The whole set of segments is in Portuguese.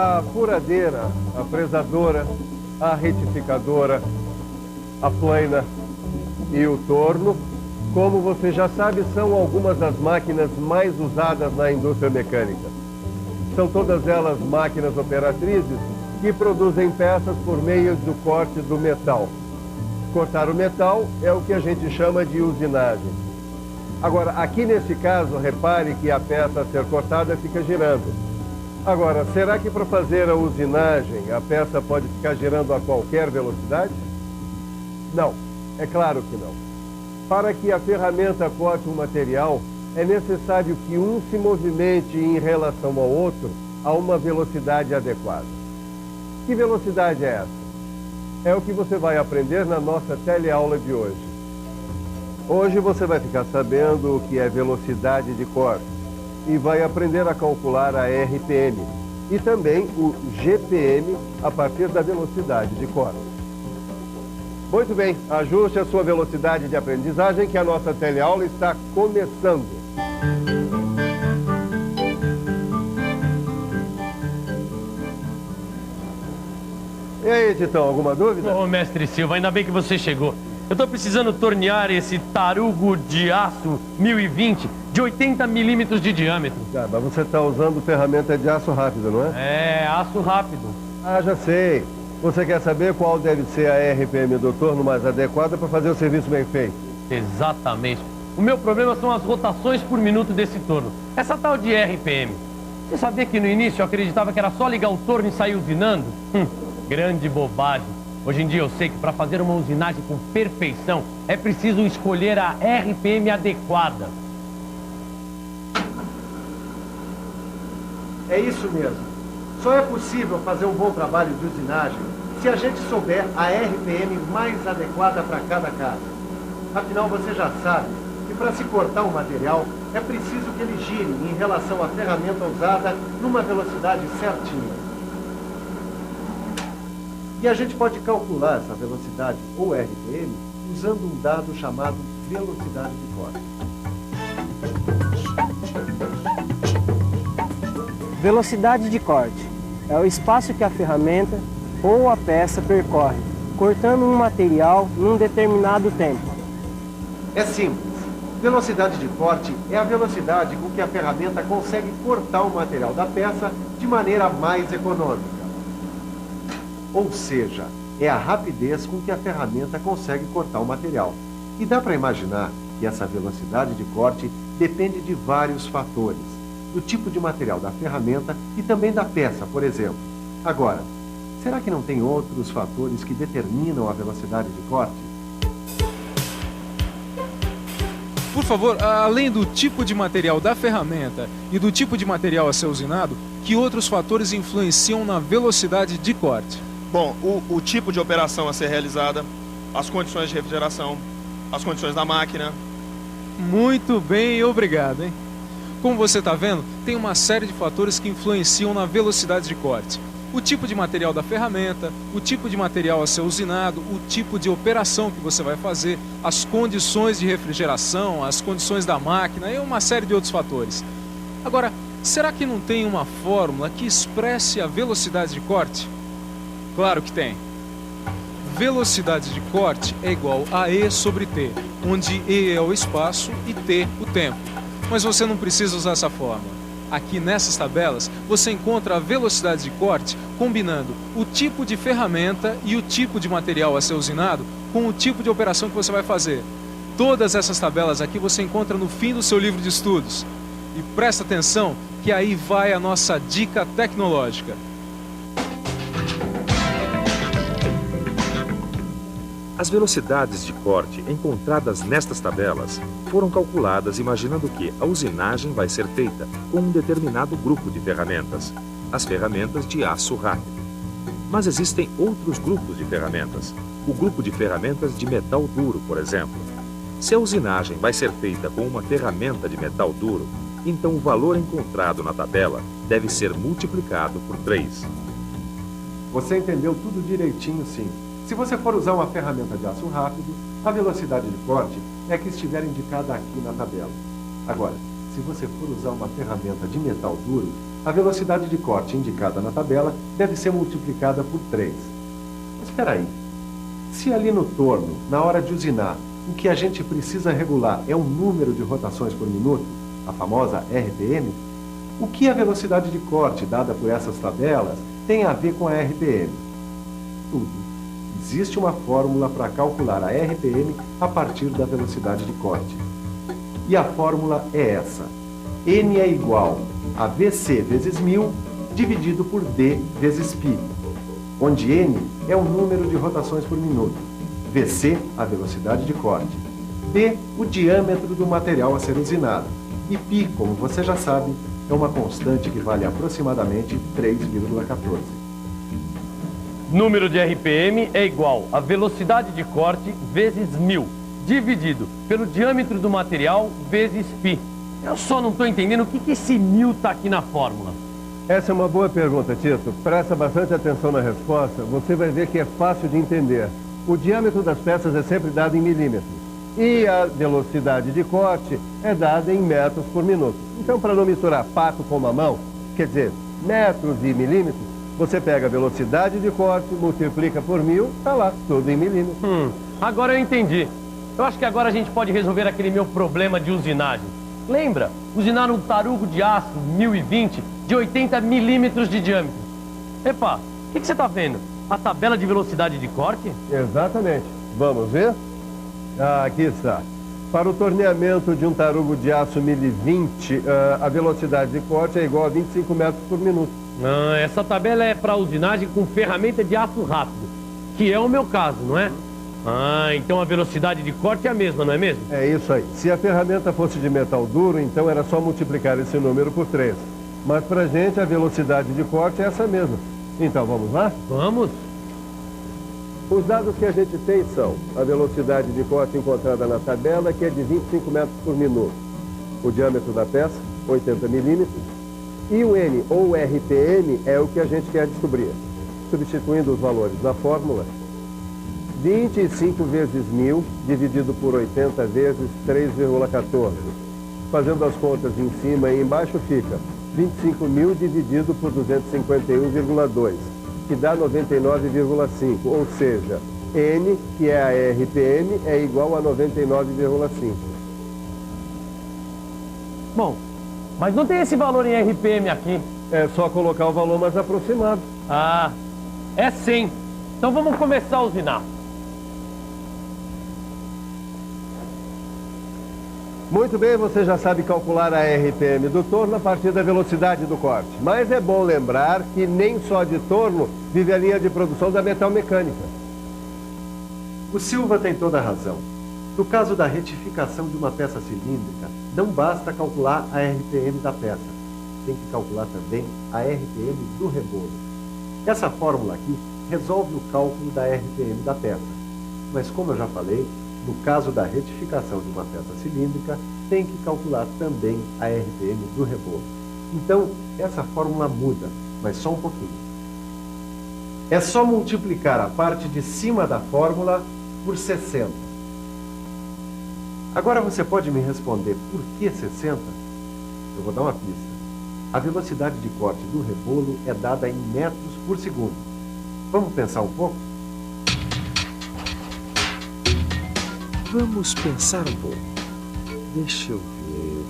A furadeira, a fresadora, a retificadora, a plaina e o torno, como você já sabe, são algumas das máquinas mais usadas na indústria mecânica. São todas elas máquinas operatrizes que produzem peças por meio do corte do metal. Cortar o metal é o que a gente chama de usinagem. Agora, aqui nesse caso, repare que a peça a ser cortada fica girando. Agora, será que para fazer a usinagem a peça pode ficar girando a qualquer velocidade? Não, é claro que não. Para que a ferramenta corte um material, é necessário que um se movimente em relação ao outro a uma velocidade adequada. Que velocidade é essa? É o que você vai aprender na nossa teleaula de hoje. Hoje você vai ficar sabendo o que é velocidade de corte e vai aprender a calcular a RPM e também o GPM a partir da velocidade de corte. Muito bem, ajuste a sua velocidade de aprendizagem que a nossa teleaula está começando. E aí, Titão, alguma dúvida? Ô, mestre Silva, ainda bem que você chegou. Eu tô precisando tornear esse tarugo de aço 1020 de 80 milímetros de diâmetro. Ah, mas você está usando ferramenta de aço rápido, não é? É, aço rápido. Ah, já sei. Você quer saber qual deve ser a RPM do torno mais adequada para fazer o serviço bem feito? Exatamente. O meu problema são as rotações por minuto desse torno. Essa tal de RPM. Você sabia que no início eu acreditava que era só ligar o torno e sair usinando? Grande bobagem. Hoje em dia eu sei que para fazer uma usinagem com perfeição é preciso escolher a RPM adequada. É isso mesmo. Só é possível fazer um bom trabalho de usinagem se a gente souber a RPM mais adequada para cada caso. Afinal, você já sabe que para se cortar um material é preciso que ele gire em relação à ferramenta usada numa velocidade certinha. E a gente pode calcular essa velocidade, ou RPM, usando um dado chamado velocidade de corte. Velocidade de corte é o espaço que a ferramenta ou a peça percorre, cortando um material num determinado tempo. É simples. Velocidade de corte é a velocidade com que a ferramenta consegue cortar o material da peça de maneira mais econômica. Ou seja, é a rapidez com que a ferramenta consegue cortar o material. E dá para imaginar que essa velocidade de corte depende de vários fatores, do tipo de material da ferramenta e também da peça, por exemplo. Agora, será que não tem outros fatores que determinam a velocidade de corte? Por favor, além do tipo de material da ferramenta e do tipo de material a ser usinado, que outros fatores influenciam na velocidade de corte? Bom, o tipo de operação a ser realizada, as condições de refrigeração, as condições da máquina. Muito bem, obrigado, hein? Como você está vendo, tem uma série de fatores que influenciam na velocidade de corte. O tipo de material da ferramenta, o tipo de material a ser usinado, o tipo de operação que você vai fazer, as condições de refrigeração, as condições da máquina e uma série de outros fatores. Agora, será que não tem uma fórmula que expresse a velocidade de corte? Claro que tem. Velocidade de corte é igual a E sobre T, onde E é o espaço e T o tempo. Mas você não precisa usar essa fórmula. Aqui nessas tabelas, você encontra a velocidade de corte combinando o tipo de ferramenta e o tipo de material a ser usinado com o tipo de operação que você vai fazer. Todas essas tabelas aqui você encontra no fim do seu livro de estudos. E presta atenção que aí vai a nossa dica tecnológica. As velocidades de corte encontradas nestas tabelas foram calculadas imaginando que a usinagem vai ser feita com um determinado grupo de ferramentas, as ferramentas de aço rápido. Mas existem outros grupos de ferramentas, o grupo de ferramentas de metal duro, por exemplo. Se a usinagem vai ser feita com uma ferramenta de metal duro, então o valor encontrado na tabela deve ser multiplicado por 3. Você entendeu tudo direitinho, sim. Se você for usar uma ferramenta de aço rápido, a velocidade de corte é a que estiver indicada aqui na tabela. Agora, se você for usar uma ferramenta de metal duro, A velocidade de corte indicada na tabela deve ser multiplicada por 3. Mas espera aí. Se ali no torno, na hora de usinar, o que a gente precisa regular é o número de rotações por minuto, a famosa RPM, o que a velocidade de corte dada por essas tabelas tem a ver com a RPM? Tudo. Existe uma fórmula para calcular a RPM a partir da velocidade de corte. E a fórmula é essa. N é igual a VC vezes 1000 dividido por D vezes π, onde N é o número de rotações por minuto, VC, a velocidade de corte, D, o diâmetro do material a ser usinado, e π, como você já sabe, é uma constante que vale aproximadamente 3,14. Número de RPM é igual a velocidade de corte vezes 1000, dividido pelo diâmetro do material vezes π. Eu só não estou entendendo o que esse 1000 está aqui na fórmula. Essa é uma boa pergunta, Tito. Presta bastante atenção na resposta, você vai ver que é fácil de entender. O diâmetro das peças é sempre dado em milímetros. E a velocidade de corte é dada em metros por minuto. Então, para não misturar pato com mamão, quer dizer, metros e milímetros, você pega a velocidade de corte, multiplica por 1000, tá lá, tudo em milímetros. Agora eu entendi. Eu acho que agora a gente pode resolver aquele meu problema de usinagem. Lembra? Usinar um tarugo de aço 1020 de 80 milímetros de diâmetro. Epa, o que você está vendo? A tabela de velocidade de corte? Exatamente. Vamos ver? Ah, aqui está. Para o torneamento de um tarugo de aço 1020, a velocidade de corte é igual a 25 metros por minuto. Essa tabela é para usinagem com ferramenta de aço rápido, que é o meu caso, não é? Então a velocidade de corte é a mesma, não é mesmo? É isso aí. Se a ferramenta fosse de metal duro, então era só multiplicar esse número por 3. Mas pra gente a velocidade de corte é essa mesma. Então vamos lá? Vamos! Os dados que a gente tem são a velocidade de corte encontrada na tabela, que é de 25 metros por minuto. O diâmetro da peça, 80 milímetros. E o N, ou RPM, é o que a gente quer descobrir. Substituindo os valores da fórmula, 25 vezes 1000 dividido por 80 vezes 3,14. Fazendo as contas em cima e embaixo fica 25.000 dividido por 251,2, que dá 99,5, ou seja, N, que é a RPM, é igual a 99,5. Bom, mas não tem esse valor em RPM aqui. É só colocar o valor mais aproximado. É sim. Então vamos começar a usinar. Muito bem, você já sabe calcular a RPM do torno a partir da velocidade do corte. Mas é bom lembrar que nem só de torno vive a linha de produção da metal mecânica. O Silva tem toda a razão. No caso da retificação de uma peça cilíndrica, não basta calcular a RPM da peça. Tem que calcular também a RPM do rebolo. Essa fórmula aqui resolve o cálculo da RPM da peça. Mas como eu já falei, no caso da retificação de uma peça cilíndrica, tem que calcular também a RPM do rebolo. Então, essa fórmula muda, mas só um pouquinho. É só multiplicar a parte de cima da fórmula por 60. Agora você pode me responder por que 60? Eu vou dar uma pista. A velocidade de corte do rebolo é dada em metros por segundo. Vamos pensar um pouco? Vamos pensar um pouco. Deixa eu ver.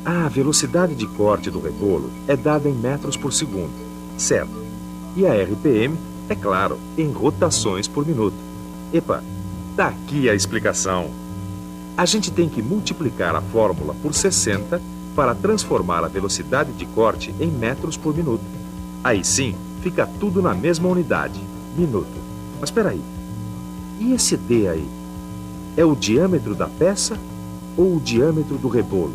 A velocidade de corte do rebolo é dada em metros por segundo, certo? E a RPM, é claro, em rotações por minuto. Epa, tá aqui a explicação. A gente tem que multiplicar a fórmula por 60 para transformar a velocidade de corte em metros por minuto. Aí sim, fica tudo na mesma unidade, minuto. Mas espera aí. E esse D aí? É o diâmetro da peça ou o diâmetro do rebolo?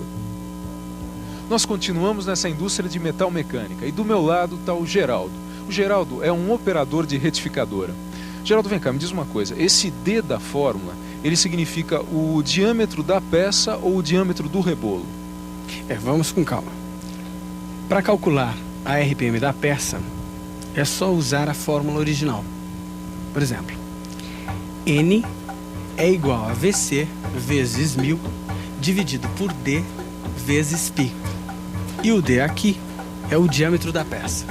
Nós continuamos nessa indústria de metal mecânica e do meu lado está o Geraldo. O Geraldo é um operador de retificadora. Geraldo, vem cá, me diz uma coisa. Esse D da fórmula, ele significa o diâmetro da peça ou o diâmetro do rebolo? Vamos com calma. Para calcular a RPM da peça, é só usar a fórmula original. Por exemplo, N é igual a VC vezes 1000 dividido por D vezes π. E o D aqui é o diâmetro da peça.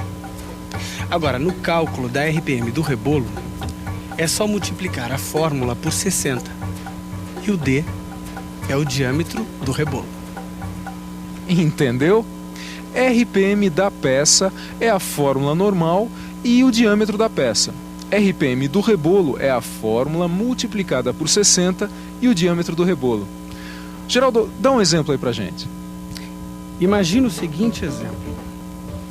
Agora, no cálculo da RPM do rebolo, é só multiplicar a fórmula por 60. E o D é o diâmetro do rebolo. Entendeu? RPM da peça é a fórmula normal e o diâmetro da peça. RPM do rebolo é a fórmula multiplicada por 60 e o diâmetro do rebolo. Geraldo, dá um exemplo aí pra gente. Imagina o seguinte exemplo.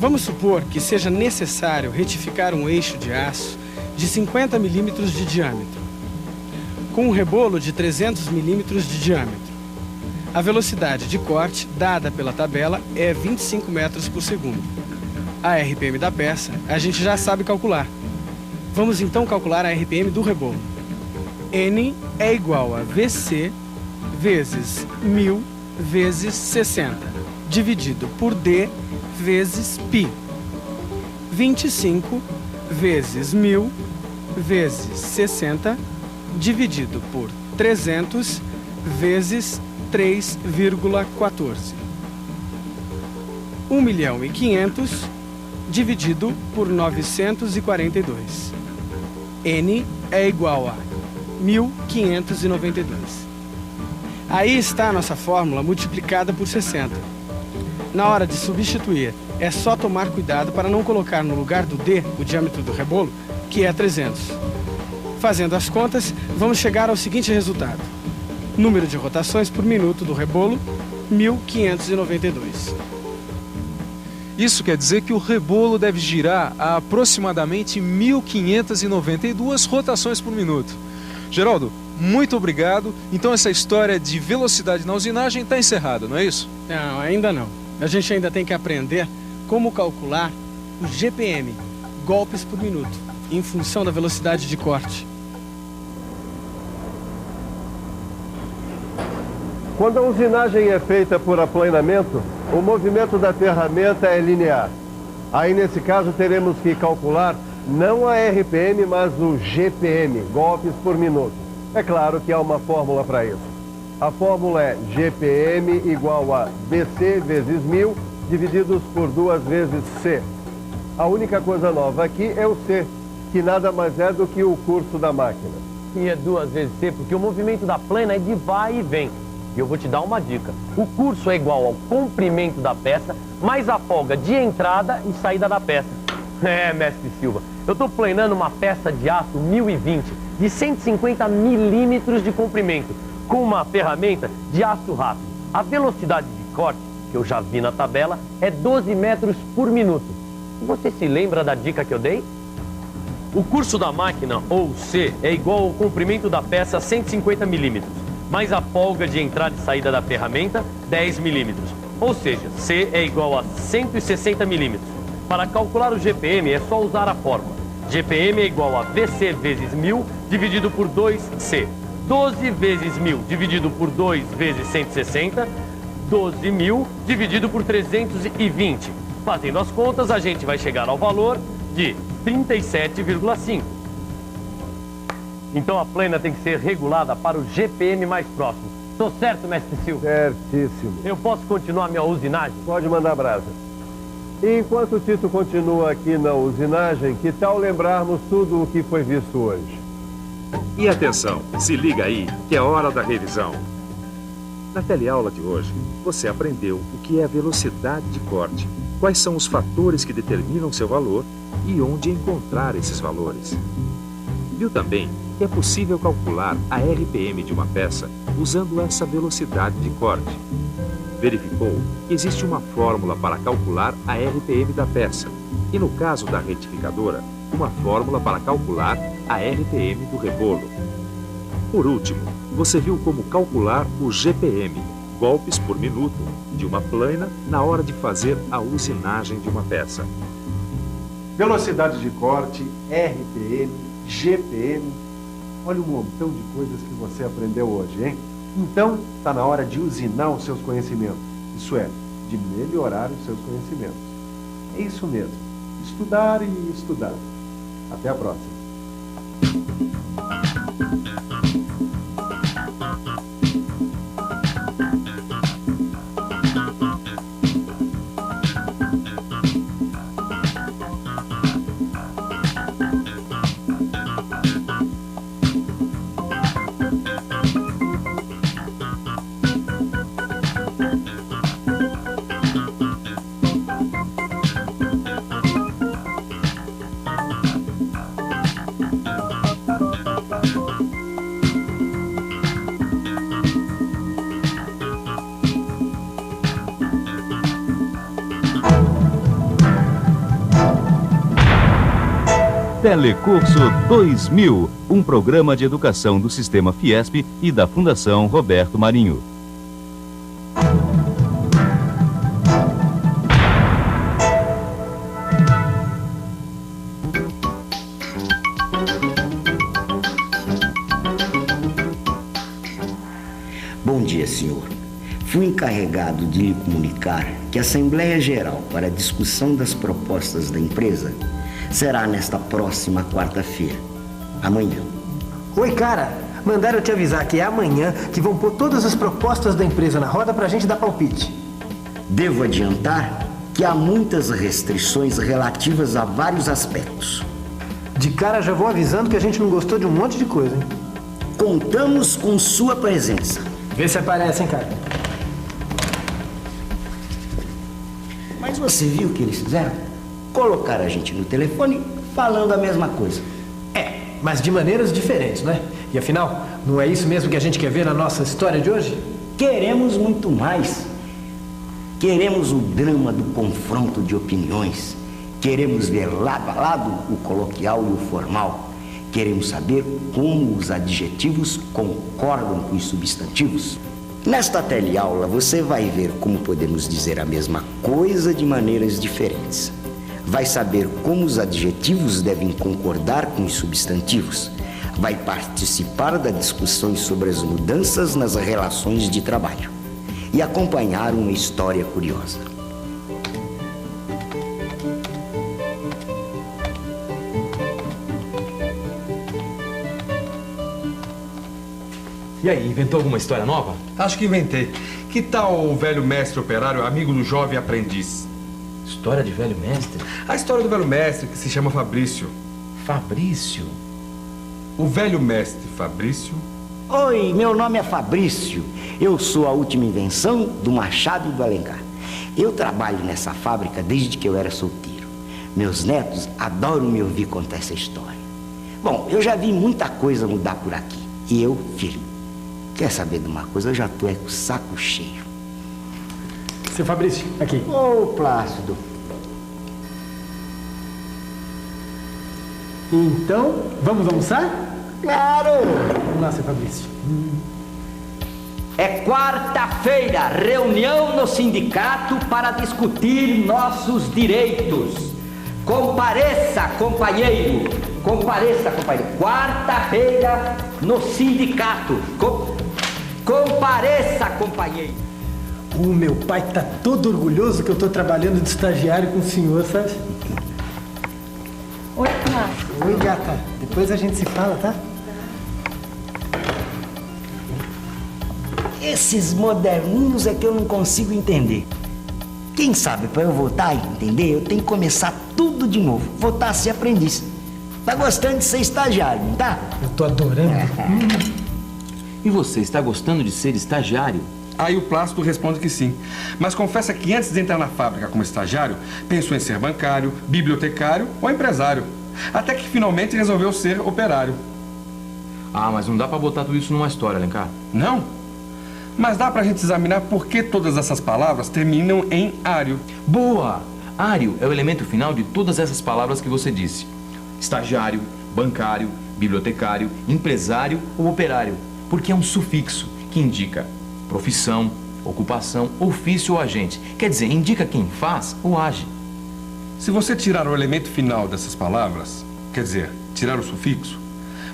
Vamos supor que seja necessário retificar um eixo de aço de 50 milímetros de diâmetro, com um rebolo de 300 milímetros de diâmetro. A velocidade de corte dada pela tabela é 25 metros por segundo. A RPM da peça a gente já sabe calcular. Vamos então calcular a RPM do rebolo. N é igual a VC vezes 1000 vezes 60, dividido por D vezes π. 25 vezes 1000 vezes 60, dividido por 300 vezes 3,14. 1.500.000 dividido por 942. N é igual a 1.592. Aí está a nossa fórmula multiplicada por 60. Na hora de substituir, é só tomar cuidado para não colocar no lugar do D o diâmetro do rebolo, que é 300. Fazendo as contas, vamos chegar ao seguinte resultado. Número de rotações por minuto do rebolo, 1.592. Isso quer dizer que o rebolo deve girar a aproximadamente 1.592 rotações por minuto. Geraldo, muito obrigado. Então essa história de velocidade na usinagem está encerrada, não é isso? Não, ainda não. A gente ainda tem que aprender como calcular o GPM, golpes por minuto, em função da velocidade de corte. Quando a usinagem é feita por aplanamento, o movimento da ferramenta é linear. Aí, nesse caso, teremos que calcular não a RPM, mas o GPM, golpes por minuto. É claro que há uma fórmula para isso. A fórmula é GPM igual a VC vezes 1000, divididos por 2 vezes C. A única coisa nova aqui é o C, que nada mais é do que o curso da máquina. E é 2 vezes C, porque o movimento da plana é de vai e vem. E eu vou te dar uma dica. O curso é igual ao comprimento da peça, mais a folga de entrada e saída da peça. É, mestre Silva, eu estou planando uma peça de aço 1020, de 150 milímetros de comprimento, com uma ferramenta de aço rápido. A velocidade de corte, que eu já vi na tabela, é 12 metros por minuto. Você se lembra da dica que eu dei? O curso da máquina, ou C, é igual ao comprimento da peça 150 milímetros, mais a folga de entrada e saída da ferramenta, 10 milímetros. Ou seja, C é igual a 160 milímetros. Para calcular o GPM é só usar a fórmula. GPM é igual a VC vezes 1000 dividido por 2C. 12 vezes 1000 dividido por 2 vezes 160, 12.000 dividido por 320. Fazendo as contas, a gente vai chegar ao valor de 37,5. Então a plana tem que ser regulada para o GPM mais próximo. Estou certo, mestre Silva? Certíssimo. Eu posso continuar minha usinagem? Pode mandar brasa. E enquanto o Tito continua aqui na usinagem, que tal lembrarmos tudo o que foi visto hoje? E atenção, se liga aí, que é hora da revisão. Na teleaula de hoje, você aprendeu o que é a velocidade de corte, quais são os fatores que determinam seu valor e onde encontrar esses valores. Viu também que é possível calcular a RPM de uma peça usando essa velocidade de corte. Verificou que existe uma fórmula para calcular a RPM da peça e, no caso da retificadora, uma fórmula para calcular a RPM do rebolo. Por último, você viu como calcular o GPM, golpes por minuto, de uma plana na hora de fazer a usinagem de uma peça. Velocidade de corte, RPM, GPM. Olha um montão de coisas que você aprendeu hoje, hein? Então, está na hora de usinar os seus conhecimentos. Isso é, de melhorar os seus conhecimentos. É isso mesmo. Estudar e estudar. Até a próxima. Telecurso 2000, um programa de educação do Sistema Fiesp e da Fundação Roberto Marinho. Bom dia, senhor. Fui encarregado de lhe comunicar que a Assembleia Geral para a discussão das propostas da empresa será nesta próxima quarta-feira, amanhã. Oi, cara. Mandaram te avisar que é amanhã que vão pôr todas as propostas da empresa na roda pra gente dar palpite. Devo adiantar que há muitas restrições relativas a vários aspectos. De cara já vou avisando que a gente não gostou de um monte de coisa, hein? Contamos com sua presença. Vê se aparece, hein, cara. Mas você viu o que eles fizeram? Colocaram a gente no telefone falando a mesma coisa. É, mas de maneiras diferentes, né? E afinal, não é isso mesmo que a gente quer ver na nossa história de hoje? Queremos muito mais. Queremos o drama do confronto de opiniões. Queremos ver lado a lado o coloquial e o formal. Queremos saber como os adjetivos concordam com os substantivos. Nesta teleaula você vai ver como podemos dizer a mesma coisa de maneiras diferentes. Vai saber como os adjetivos devem concordar com os substantivos. Vai participar das discussões sobre as mudanças nas relações de trabalho e acompanhar uma história curiosa. E aí, inventou alguma história nova? Acho que inventei. Que tal o velho mestre operário, amigo do jovem aprendiz? História de velho mestre? A história do velho mestre, que se chama Fabrício. Fabrício? O velho mestre Fabrício. Oi, meu nome é Fabrício. Eu sou a última invenção do Machado do Alencar. Eu trabalho nessa fábrica desde que eu era solteiro. Meus netos adoram me ouvir contar essa história. Bom, eu já vi muita coisa mudar por aqui. E eu, filho, quer saber de uma coisa? Eu já tô com o saco cheio. Seu Fabrício, aqui. Ô, Plácido. Então, vamos almoçar? Claro! Vamos lá, seu Fabrício. É quarta-feira, reunião no sindicato para discutir nossos direitos. Compareça, companheiro. Compareça, companheiro. Quarta-feira no sindicato. Compareça, companheiro. O meu pai tá todo orgulhoso que eu tô trabalhando de estagiário com o senhor, sabe? Oi, Márcio. Oi, gata. Depois a gente se fala, tá? Esses moderninhos é que eu não consigo entender. Quem sabe, para eu voltar a entender, eu tenho que começar tudo de novo. Voltar a ser aprendiz. Tá gostando de ser estagiário, não tá? Eu tô adorando. E você, está gostando de ser estagiário? Aí o Plácido responde que sim. Mas confessa que antes de entrar na fábrica como estagiário, pensou em ser bancário, bibliotecário ou empresário. Até que finalmente resolveu ser operário. Ah, mas não dá pra botar tudo isso numa história, Alencar. Não? Mas dá pra gente examinar por que todas essas palavras terminam em ário. Boa! Ário é o elemento final de todas essas palavras que você disse. Estagiário, bancário, bibliotecário, empresário ou operário. Porque é um sufixo que indica profissão, ocupação, ofício ou agente. Quer dizer, indica quem faz ou age. Se você tirar o elemento final dessas palavras, quer dizer, tirar o sufixo,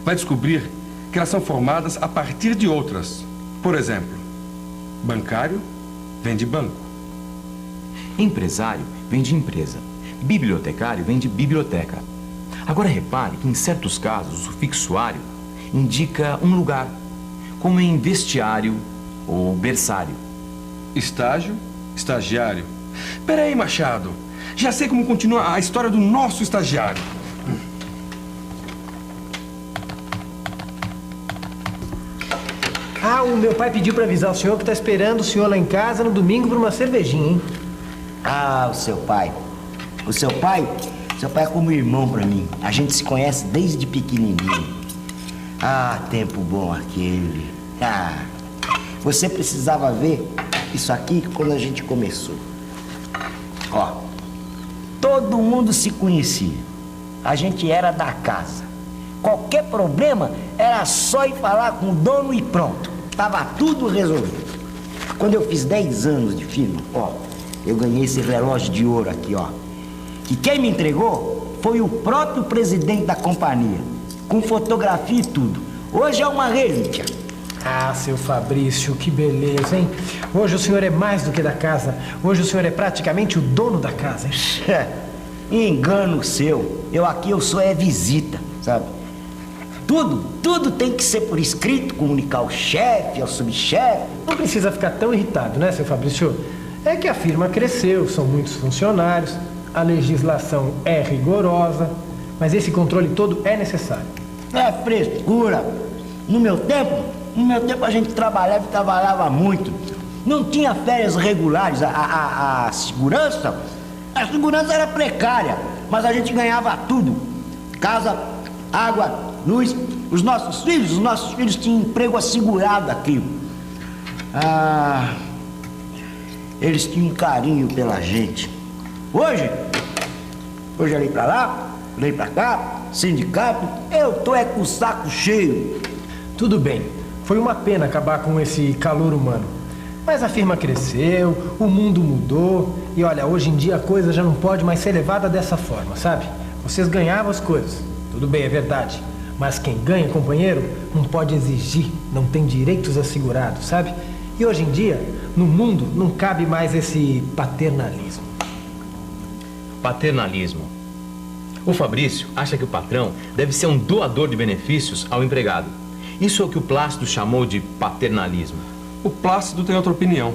vai descobrir que elas são formadas a partir de outras. Por exemplo, bancário vem de banco. Empresário vem de empresa. Bibliotecário vem de biblioteca. Agora repare que em certos casos o sufixo ário indica um lugar, como em vestiário ou berçário. Estágio, estagiário. Peraí, Machado. Já sei como continua a história do nosso estagiário. Ah, o meu pai pediu pra avisar o senhor que tá esperando o senhor lá em casa no domingo por uma cervejinha, hein? Ah, o seu pai. O seu pai é como irmão pra mim. A gente se conhece desde pequenininho. Ah, tempo bom aquele. Ah, você precisava ver isso aqui quando a gente começou. Ó, todo mundo se conhecia. a gente era da casa. Qualquer problema era só ir falar com o dono e pronto. Tava tudo resolvido. Quando eu fiz 10 anos de firma, ó, eu ganhei esse relógio de ouro aqui, ó. Que quem me entregou foi o próprio presidente da companhia, com fotografia e tudo. Hoje é uma relíquia. Ah, seu Fabrício, que beleza, hein? Hoje o senhor é mais do que da casa. Hoje o senhor é praticamente o dono da casa, hein? Engano seu. Eu sou visita, sabe? Tudo tem que ser por escrito, comunicar ao chefe, ao subchefe. Não precisa ficar tão irritado, né, seu Fabrício? É que a firma cresceu, são muitos funcionários, a legislação é rigorosa, mas esse controle todo é necessário. É frescura. No meu tempo a gente trabalhava muito. Não tinha férias regulares. A segurança era precária, mas a gente ganhava tudo. Casa, água, luz. Os nossos filhos tinham emprego assegurado aqui. Eles tinham um carinho pela gente. Hoje eu olhei pra lá, olhei pra cá, sindicato, eu tô com o saco cheio. Tudo bem, foi uma pena acabar com esse calor humano. Mas a firma cresceu, o mundo mudou e olha, hoje em dia a coisa já não pode mais ser levada dessa forma, sabe? Vocês ganhavam as coisas, tudo bem, é verdade. Mas quem ganha, companheiro, não pode exigir, não tem direitos assegurados, sabe? E hoje em dia, no mundo, não cabe mais esse paternalismo. Paternalismo. O Fabrício acha que o patrão deve ser um doador de benefícios ao empregado. Isso é o que o Plácido chamou de paternalismo. O Plácido tem outra opinião.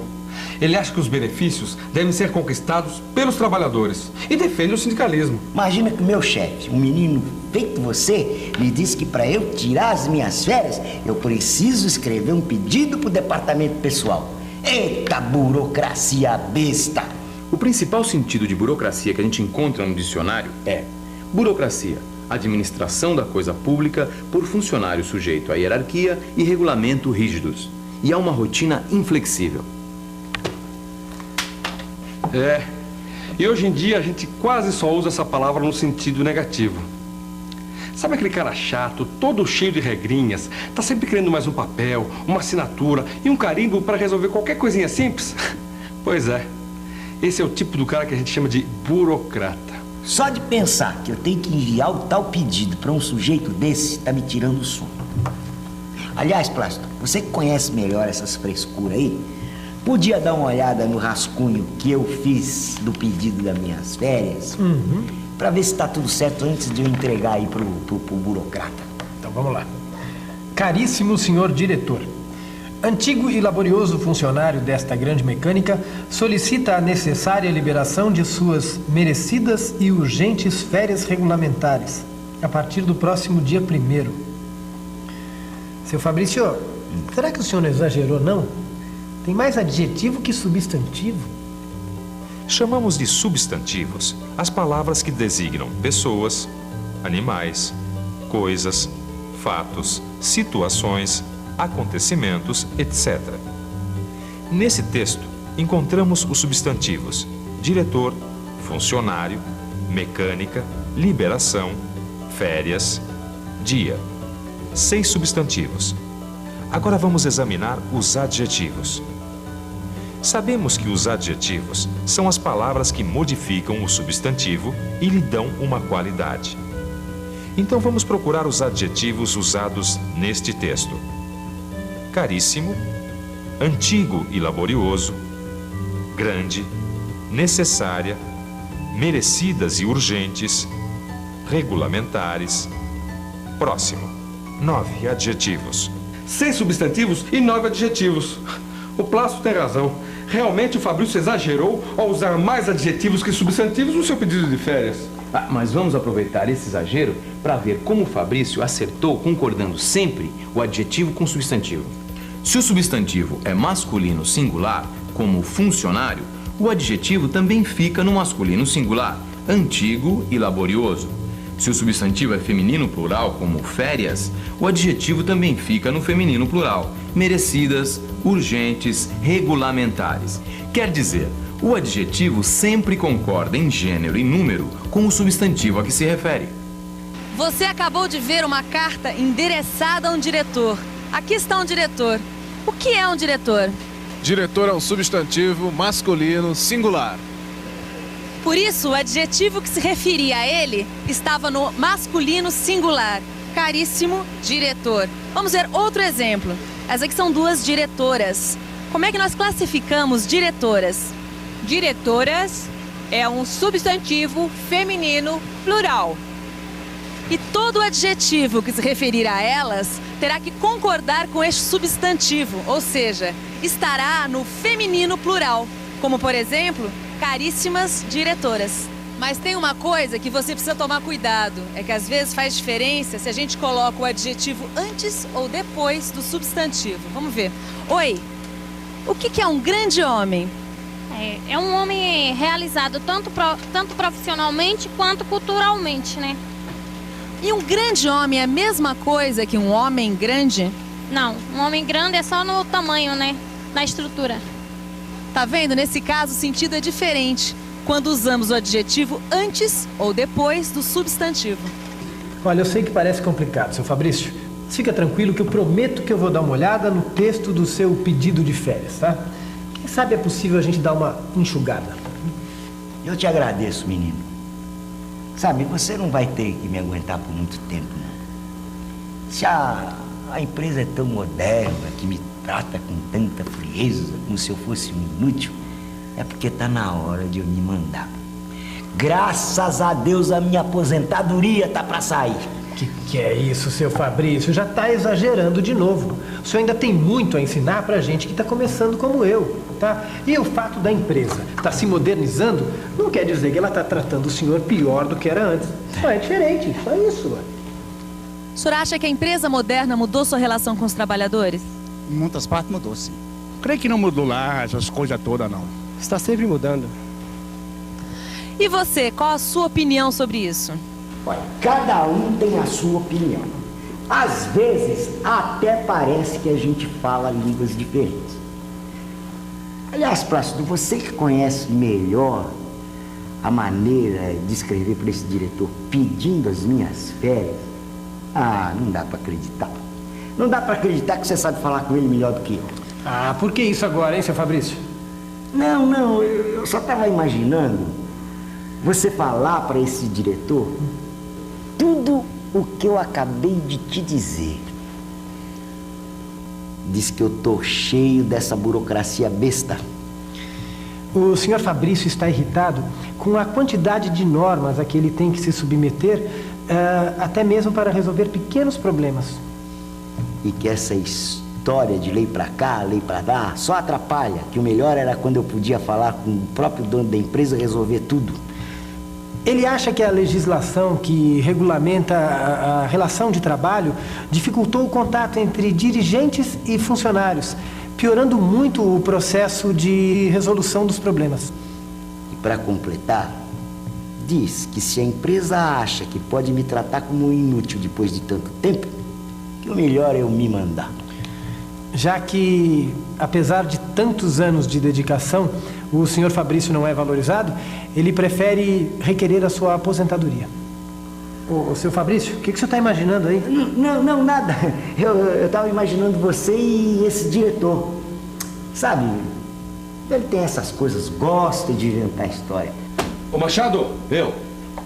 Ele acha que os benefícios devem ser conquistados pelos trabalhadores e defende o sindicalismo. Imagina que o meu chefe, um menino feito você, me disse que para eu tirar as minhas férias, eu preciso escrever um pedido para o departamento pessoal. Eita burocracia besta! O principal sentido de burocracia que a gente encontra no dicionário é burocracia, administração da coisa pública por funcionário sujeito a hierarquia e regulamento rígidos. E há uma rotina inflexível. E hoje em dia a gente quase só usa essa palavra no sentido negativo. Sabe aquele cara chato, todo cheio de regrinhas, tá sempre querendo mais um papel, uma assinatura e um carimbo para resolver qualquer coisinha simples? Pois é, esse é o tipo do cara que a gente chama de burocrata. Só de pensar que eu tenho que enviar o tal pedido para um sujeito desse, tá me tirando o sono. Aliás, Plácido, você que conhece melhor essas frescuras aí, podia dar uma olhada no rascunho que eu fiz do pedido das minhas férias, para ver se tá tudo certo antes de eu entregar aí pro burocrata. Então vamos lá. Caríssimo senhor diretor, antigo e laborioso funcionário desta grande mecânica solicita a necessária liberação de suas merecidas e urgentes férias regulamentares a partir do próximo dia 1º. Seu Fabrício, será que o senhor não exagerou, não? Tem mais adjetivo que substantivo. Chamamos de substantivos as palavras que designam pessoas, animais, coisas, fatos, situações, acontecimentos, etc. Nesse texto, encontramos os substantivos diretor, funcionário, mecânica, liberação, férias, dia. 6 substantivos. Agora vamos examinar os adjetivos. Sabemos que os adjetivos são as palavras que modificam o substantivo e lhe dão uma qualidade. Então vamos procurar os adjetivos usados neste texto. Caríssimo, antigo e laborioso, grande, necessária, merecidas e urgentes, regulamentares, próximo. 9 adjetivos. 6 substantivos e 9 adjetivos. O Plácido tem razão. Realmente o Fabrício exagerou ao usar mais adjetivos que substantivos no seu pedido de férias. Mas vamos aproveitar esse exagero para ver como o Fabrício acertou concordando sempre o adjetivo com o substantivo. Se o substantivo é masculino singular, como funcionário, o adjetivo também fica no masculino singular, antigo e laborioso. Se o substantivo é feminino plural, como férias, o adjetivo também fica no feminino plural, merecidas, urgentes, regulamentares. Quer dizer, o adjetivo sempre concorda em gênero e número com o substantivo a que se refere. Você acabou de ver uma carta endereçada a um diretor. Aqui está um diretor. O que é um diretor? Diretor é um substantivo masculino singular. Por isso, o adjetivo que se referia a ele estava no masculino singular. Caríssimo diretor. Vamos ver outro exemplo. Essas aqui são duas diretoras. Como é que nós classificamos diretoras? Diretoras é um substantivo feminino plural. E todo adjetivo que se referir a elas terá que concordar com este substantivo, ou seja, estará no feminino plural, como por exemplo, caríssimas diretoras. Mas tem uma coisa que você precisa tomar cuidado, é que às vezes faz diferença se a gente coloca o adjetivo antes ou depois do substantivo. Vamos ver. Oi, o que é um grande homem? É um homem realizado tanto profissionalmente quanto culturalmente, né? E um grande homem é a mesma coisa que um homem grande? Não, um homem grande é só no tamanho, né? Na estrutura. Tá vendo? Nesse caso, o sentido é diferente quando usamos o adjetivo antes ou depois do substantivo. Olha, eu sei que parece complicado, seu Fabrício. Fica tranquilo que eu prometo que eu vou dar uma olhada no texto do seu pedido de férias, tá? Quem sabe é possível a gente dar uma enxugada. Eu te agradeço, menino. Sabe, você não vai ter que me aguentar por muito tempo, não. Se a empresa é tão moderna, que me trata com tanta frieza, como se eu fosse um inútil, é porque tá na hora de eu me mandar. Graças a Deus a minha aposentadoria tá pra sair. Que é isso, seu Fabrício? Já tá exagerando de novo. O senhor ainda tem muito a ensinar pra gente que tá começando como eu, tá? E o fato da empresa tá se modernizando não quer dizer que ela tá tratando o senhor pior do que era antes. Só é diferente, só isso. O senhor acha que a empresa moderna mudou sua relação com os trabalhadores? Em muitas partes mudou, sim. Creio que não mudou lá essas coisas todas, não. Está sempre mudando. E você, qual a sua opinião sobre isso? Olha, cada um tem a sua opinião. Às vezes, até parece que a gente fala línguas diferentes. Aliás, Plácido, você que conhece melhor a maneira de escrever para esse diretor pedindo as minhas férias, não dá para acreditar. Não dá para acreditar que você sabe falar com ele melhor do que eu. Por que isso agora, hein, seu Fabrício? Não, eu só estava imaginando você falar para esse diretor tudo o que eu acabei de te dizer. Diz que eu tô cheio dessa burocracia besta. O senhor Fabrício está irritado com a quantidade de normas a que ele tem que se submeter, até mesmo para resolver pequenos problemas. E que essa história de lei pra cá, lei pra lá, só atrapalha, que o melhor era quando eu podia falar com o próprio dono da empresa e resolver tudo. Ele acha que a legislação que regulamenta a relação de trabalho dificultou o contato entre dirigentes e funcionários, piorando muito o processo de resolução dos problemas. E para completar, diz que se a empresa acha que pode me tratar como um inútil depois de tanto tempo, que o melhor é eu me mandar. Já que, apesar de tantos anos de dedicação, o senhor Fabrício não é valorizado, ele prefere requerer a sua aposentadoria. Ô, seu Fabrício, o que o senhor está imaginando aí? Não, nada. Eu estava imaginando você e esse diretor. Sabe, ele tem essas coisas, gosta de inventar história. Ô Machado,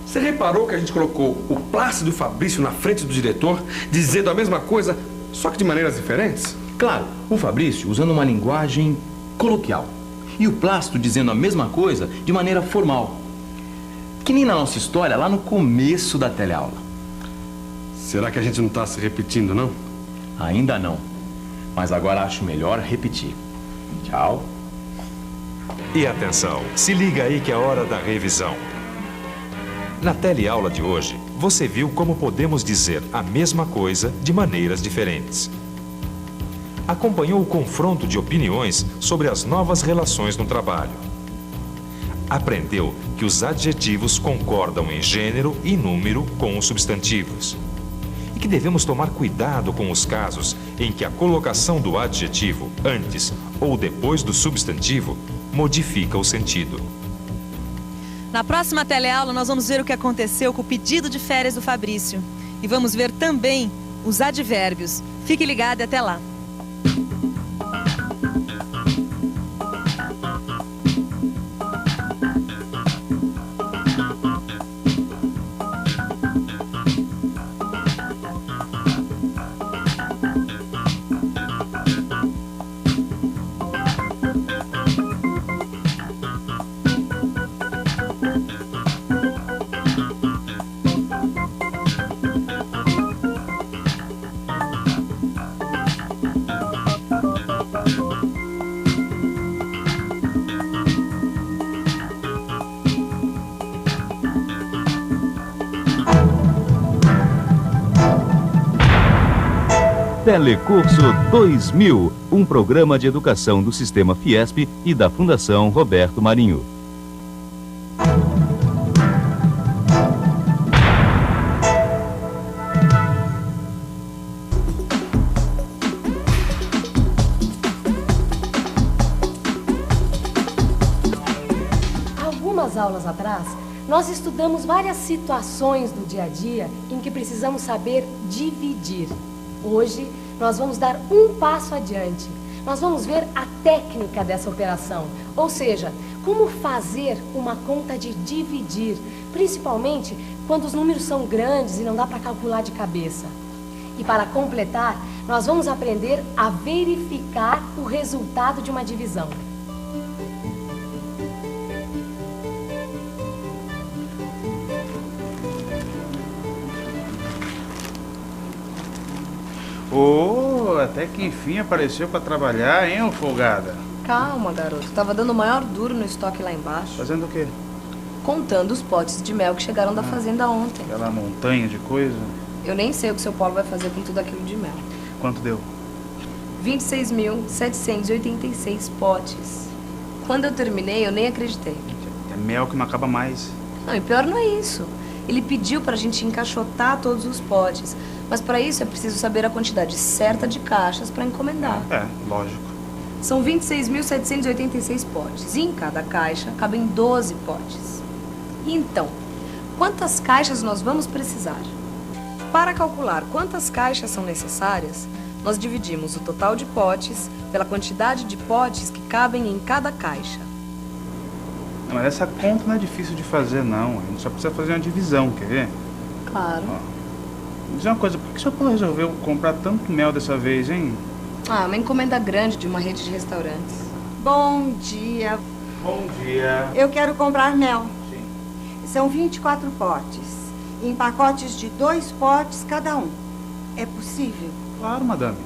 você reparou que a gente colocou o Plácido Fabrício na frente do diretor, dizendo a mesma coisa, só que de maneiras diferentes? Claro, o Fabrício usando uma linguagem coloquial e o Plácido dizendo a mesma coisa de maneira formal. Que nem na nossa história, lá no começo da teleaula. Será que a gente não está se repetindo, não? Ainda não, mas agora acho melhor repetir. Tchau. E atenção, se liga aí que é hora da revisão. Na teleaula de hoje, você viu como podemos dizer a mesma coisa de maneiras diferentes. Acompanhou o confronto de opiniões sobre as novas relações no trabalho. Aprendeu que os adjetivos concordam em gênero e número com os substantivos. E que devemos tomar cuidado com os casos em que a colocação do adjetivo antes ou depois do substantivo modifica o sentido. Na próxima teleaula, nós vamos ver o que aconteceu com o pedido de férias do Fabrício. E vamos ver também os advérbios. Fique ligado e até lá. Telecurso 2000, um programa de educação do Sistema Fiesp e da Fundação Roberto Marinho. Algumas aulas atrás, nós estudamos várias situações do dia a dia em que precisamos saber dividir. Hoje, nós vamos dar um passo adiante. Nós vamos ver a técnica dessa operação, ou seja, como fazer uma conta de dividir, principalmente quando os números são grandes e não dá para calcular de cabeça. E para completar, nós vamos aprender a verificar o resultado de uma divisão. Oh, até que enfim apareceu pra trabalhar, hein, ô folgada? Calma, garoto. Tava dando o maior duro no estoque lá embaixo. Fazendo o quê? Contando os potes de mel que chegaram da fazenda ontem. Aquela montanha de coisa. Eu nem sei o que seu Paulo vai fazer com tudo aquilo de mel. Quanto deu? 26.786 potes. Quando eu terminei, eu nem acreditei. É mel que não acaba mais. Não, e pior não é isso. Ele pediu pra gente encaixotar todos os potes. Mas para isso é preciso saber a quantidade certa de caixas para encomendar. É, lógico. São 26.786 potes. E em cada caixa cabem 12 potes. Então, quantas caixas nós vamos precisar? Para calcular quantas caixas são necessárias, nós dividimos o total de potes pela quantidade de potes que cabem em cada caixa. Não, mas essa conta não é difícil de fazer, não. A gente só precisa fazer uma divisão, quer ver? Claro. Ó. Diz uma coisa, por que o seu Paulo resolveu comprar tanto mel dessa vez, hein? Ah, uma encomenda grande de uma rede de restaurantes. Bom dia. Bom dia. Eu quero comprar mel. Sim. São 24 potes, em pacotes de 2 potes cada um. É possível? Claro, madame.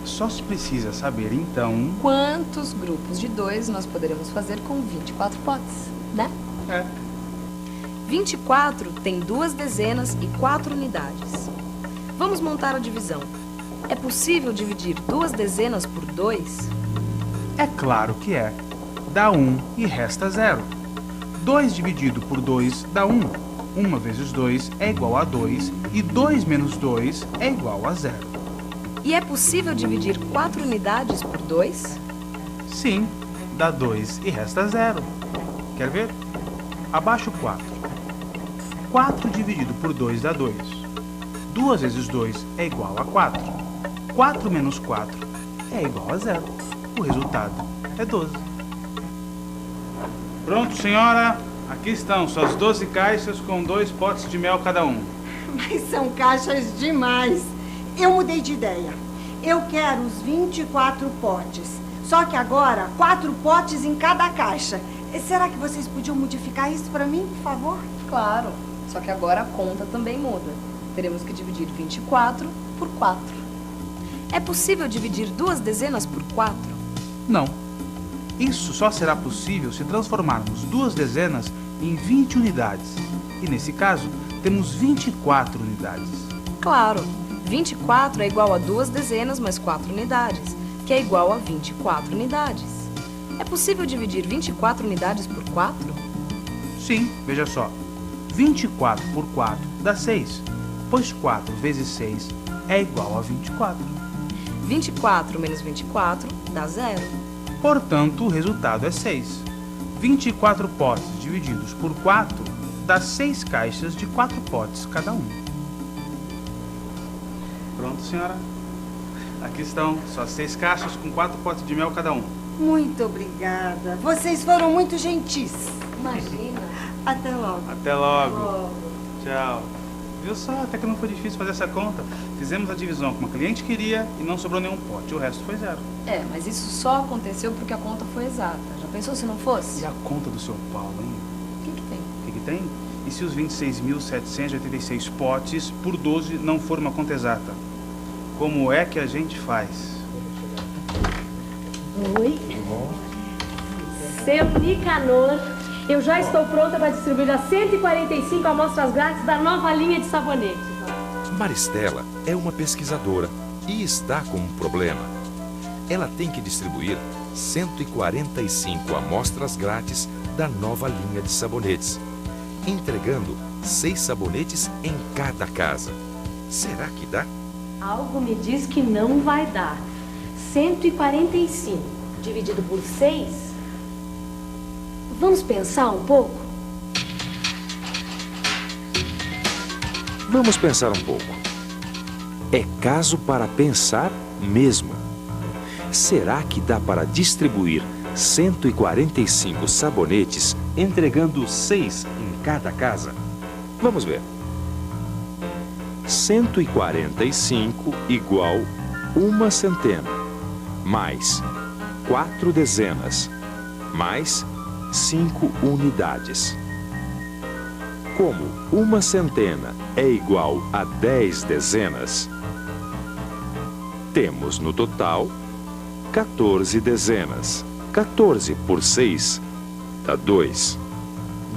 Só se precisa saber, então... Quantos grupos de 2 nós poderemos fazer com 24 potes, né? É. 24 tem 2 dezenas e 4 unidades. Vamos montar a divisão. É possível dividir 2 dezenas por 2? É claro que é. Dá 1 e resta 0. 2 dividido por 2 dá 1. 1 vezes 2 é igual a 2 e 2 menos 2 é igual a 0. E é possível dividir 4 unidades por 2? Sim, dá 2 e resta 0. Quer ver? Abaixo 4. 4 dividido por 2 dá 2. 2 vezes 2 é igual a 4. 4 menos 4 é igual a 0. O resultado é 12. Pronto, senhora. Aqui estão suas 12 caixas com 2 potes de mel cada um. Mas são caixas demais. Eu mudei de ideia. Eu quero os 24 potes. Só que agora, 4 potes em cada caixa. Será que vocês podiam modificar isso para mim, por favor? Claro. Só que agora a conta também muda. Teremos que dividir 24 por 4. É possível dividir 2 dezenas por 4? Não. Isso só será possível se transformarmos 2 dezenas em 20 unidades. E nesse caso, temos 24 unidades. Claro. 24 é igual a 2 dezenas mais 4 unidades, que é igual a 24 unidades. É possível dividir 24 unidades por 4? Sim, veja só. 24 por 4 dá 6, pois 4 vezes 6 é igual a 24. 24 menos 24 dá 0. Portanto, o resultado é 6. 24 potes divididos por 4 dá 6 caixas de 4 potes cada um. Pronto, senhora. Aqui estão suas 6 caixas com 4 potes de mel cada um. Muito obrigada. Vocês foram muito gentis. Imagina. Até logo. Até logo. Tchau. Viu só? Até que não foi difícil fazer essa conta. Fizemos a divisão como a cliente queria e não sobrou nenhum pote. O resto foi 0. É, mas isso só aconteceu porque a conta foi exata. Já pensou se não fosse? E a conta do seu Paulo, hein? O que tem? O que tem? E se os 26.786 potes por 12 não for uma conta exata? Como é que a gente faz? Oi. Seu Nicanor, eu já estou pronta para distribuir as 145 amostras grátis da nova linha de sabonetes. Maristela é uma pesquisadora e está com um problema. Ela tem que distribuir 145 amostras grátis da nova linha de sabonetes, entregando 6 sabonetes em cada casa. Será que dá? Algo me diz que não vai dar. 145 dividido por 6. Vamos pensar um pouco? Vamos pensar um pouco. É caso para pensar mesmo. Será que dá para distribuir 145 sabonetes, entregando 6 em cada casa? Vamos ver. 145 igual 1 centena, mais 4 dezenas, mais 5 unidades. Como 1 centena é igual a 10 dezenas, temos no total 14 dezenas. 14 por 6 dá 2.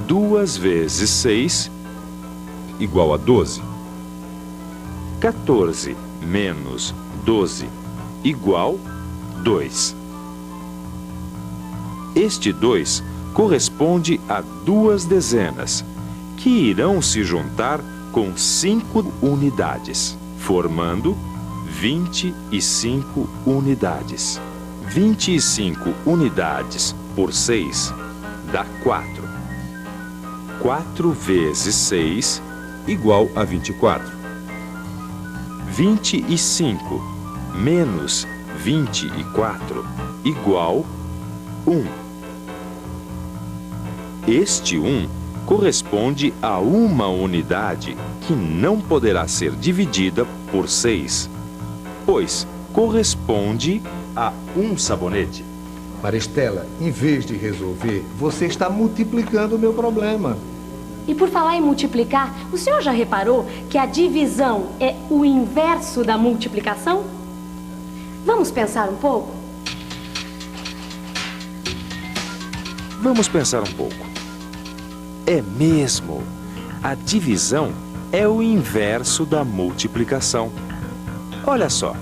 2 vezes 6 igual a 12. 14 menos 12 igual 2. Este 2 corresponde a 2 dezenas, que irão se juntar com 5 unidades, formando 25 unidades. 25 unidades por 6 dá 4. 4 vezes 6 igual a 24. 25 menos 24 igual 1. Este 1 corresponde a uma unidade que não poderá ser dividida por 6, pois corresponde a um sabonete. Maristela, em vez de resolver, você está multiplicando o meu problema. E por falar em multiplicar, o senhor já reparou que a divisão é o inverso da multiplicação? Vamos pensar um pouco? Vamos pensar um pouco. É mesmo. A divisão é o inverso da multiplicação. Olha só.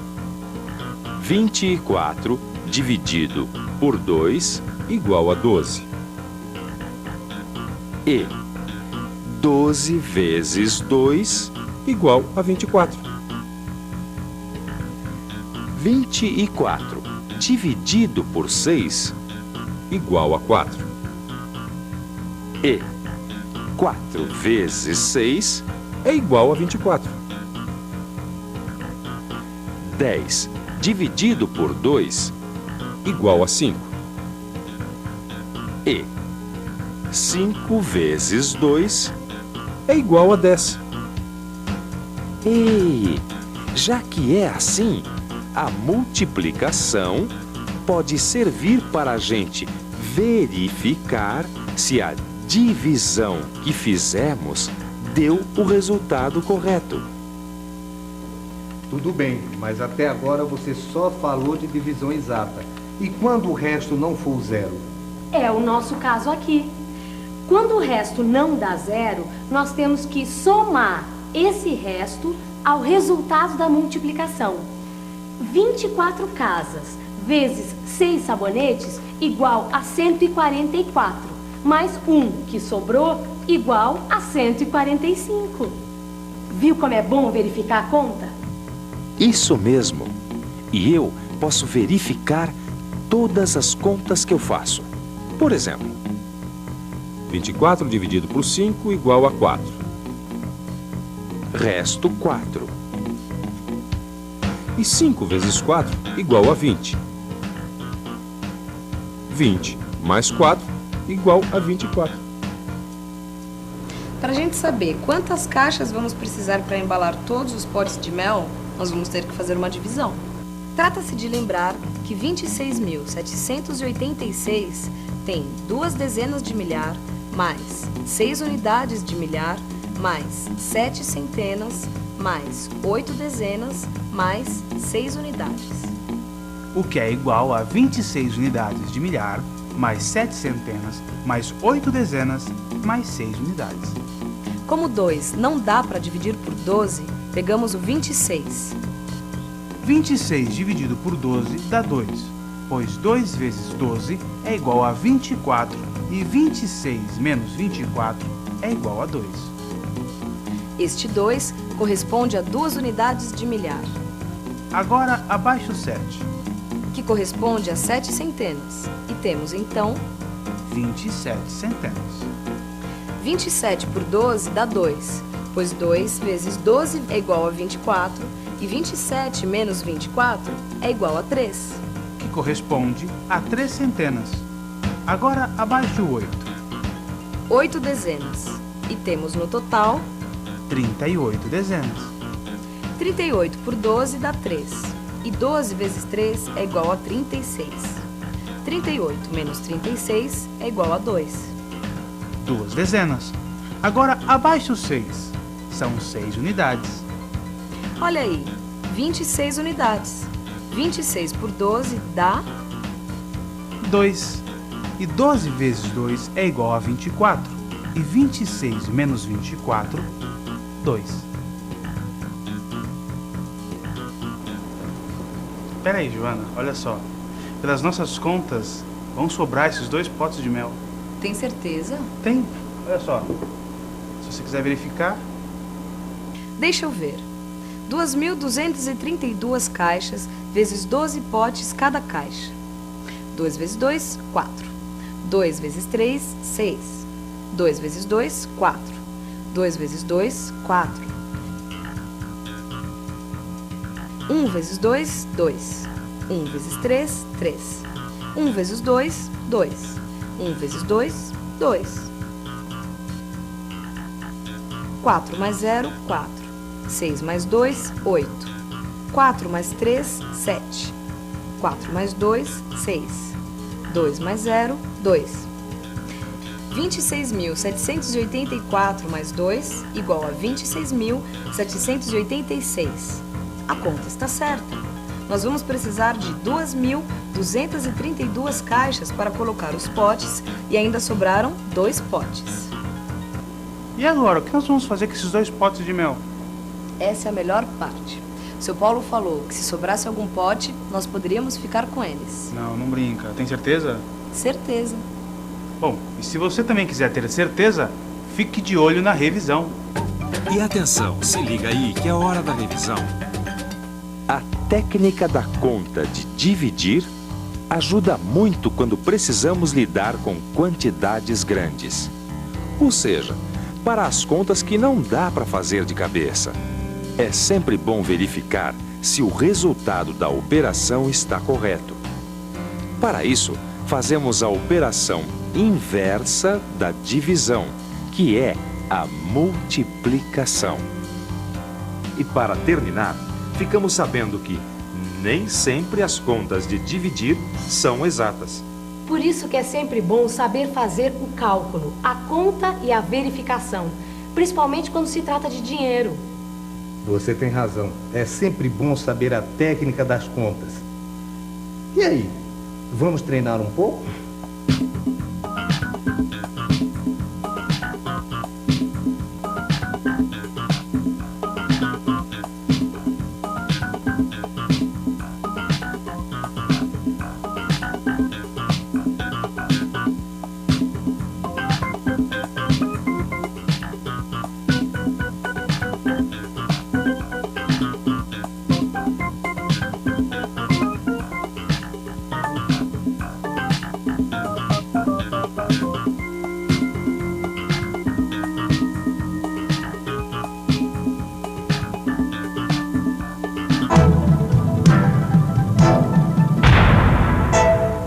24 dividido por 2 igual a 12. E 12 vezes 2 igual a 24. 24 dividido por 6 igual a 4. E 4 vezes 6 é igual a 24. 10 dividido por 2 igual a 5. E 5 vezes 2 é igual a 10. E já que é assim, a multiplicação pode servir para a gente verificar se a divisão que fizemos deu o resultado correto. Tudo bem, mas até agora você só falou de divisão exata. E quando o resto não for 0? É o nosso caso aqui. Quando o resto não dá 0, nós temos que somar esse resto ao resultado da multiplicação. 24 casas vezes 6 sabonetes igual a 144, mais 1 que sobrou igual a 145. Viu como é bom verificar a conta? Isso mesmo. E eu posso verificar todas as contas que eu faço. Por exemplo, 24 dividido por 5 igual a 4. Resto 4. E 5 vezes 4 igual a 20. 20 mais 4 igual a 24. Para a gente saber quantas caixas vamos precisar para embalar todos os potes de mel, nós vamos ter que fazer uma divisão. Trata-se de lembrar que 26.786 tem 2 dezenas de milhar, mais 6 unidades de milhar, mais 7 centenas, mais 8 dezenas, mais 6 unidades. O que é igual a 26 unidades de milhar, mais 7 centenas, mais 8 dezenas, mais 6 unidades. Como 2 não dá para dividir por 12, pegamos o 26. 26 dividido por 12 dá 2, pois 2 vezes 12 é igual a 24 e 26 menos 24 é igual a 2. Este 2 corresponde a 2 unidades de milhar. Agora abaixo 7. Que corresponde a 7 centenas. E temos então 27 centenas. 27 por 12 dá 2, pois 2 vezes 12 é igual a 24 e 27 menos 24 é igual a 3. Que corresponde a 3 centenas. Agora abaixo 8. 8 dezenas. E temos no total 38 dezenas. 38 por 12 dá 3. E 12 vezes 3 é igual a 36. 38 menos 36 é igual a 2. 2 dezenas. Agora abaixo 6. São 6 unidades. Olha aí, 26 unidades. 26 por 12 dá 2. E 12 vezes 2 é igual a 24. E 26 menos 24, 2. Espera aí, Joana, olha só. Pelas nossas contas, vão sobrar esses 2 potes de mel. Tem certeza? Tem. Olha só. Se você quiser verificar. Deixa eu ver. 2.232 caixas vezes 12 potes cada caixa. 2 vezes 2, 4. 2 vezes 3, 6. 2 vezes 2, 4. 2 vezes 2, 4. 1 vezes 2, 2. 1 vezes 3, 3. 1 vezes 2, 2. 1 vezes 2, 2. 4 mais 0, 4. 6 mais 2, 8. 4 mais 3, 7. 4 mais 2, 6. 2 mais 0, 2. 26.784 mais 2 igual a 26.786. A conta está certa. Nós vamos precisar de 2.232 caixas para colocar os potes e ainda sobraram 2 potes. E agora, o que nós vamos fazer com esses 2 potes de mel? Essa é a melhor parte. Seu Paulo falou que se sobrasse algum pote, nós poderíamos ficar com eles. Não, não brinca. Tem certeza? Certeza. Bom, e se você também quiser ter certeza, fique de olho na revisão. E atenção, se liga aí que é hora da revisão. A técnica da conta de dividir ajuda muito quando precisamos lidar com quantidades grandes. Ou seja, para as contas que não dá para fazer de cabeça. É sempre bom verificar se o resultado da operação está correto. Para isso, fazemos a operação inversa da divisão, que é a multiplicação. E para terminar, ficamos sabendo que nem sempre as contas de dividir são exatas. Por isso que é sempre bom saber fazer o cálculo, a conta e a verificação, principalmente quando se trata de dinheiro. Você tem razão. É sempre bom saber a técnica das contas. E aí, vamos treinar um pouco?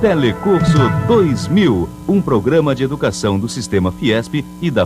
Telecurso 2000, um programa de educação do Sistema Fiesp e da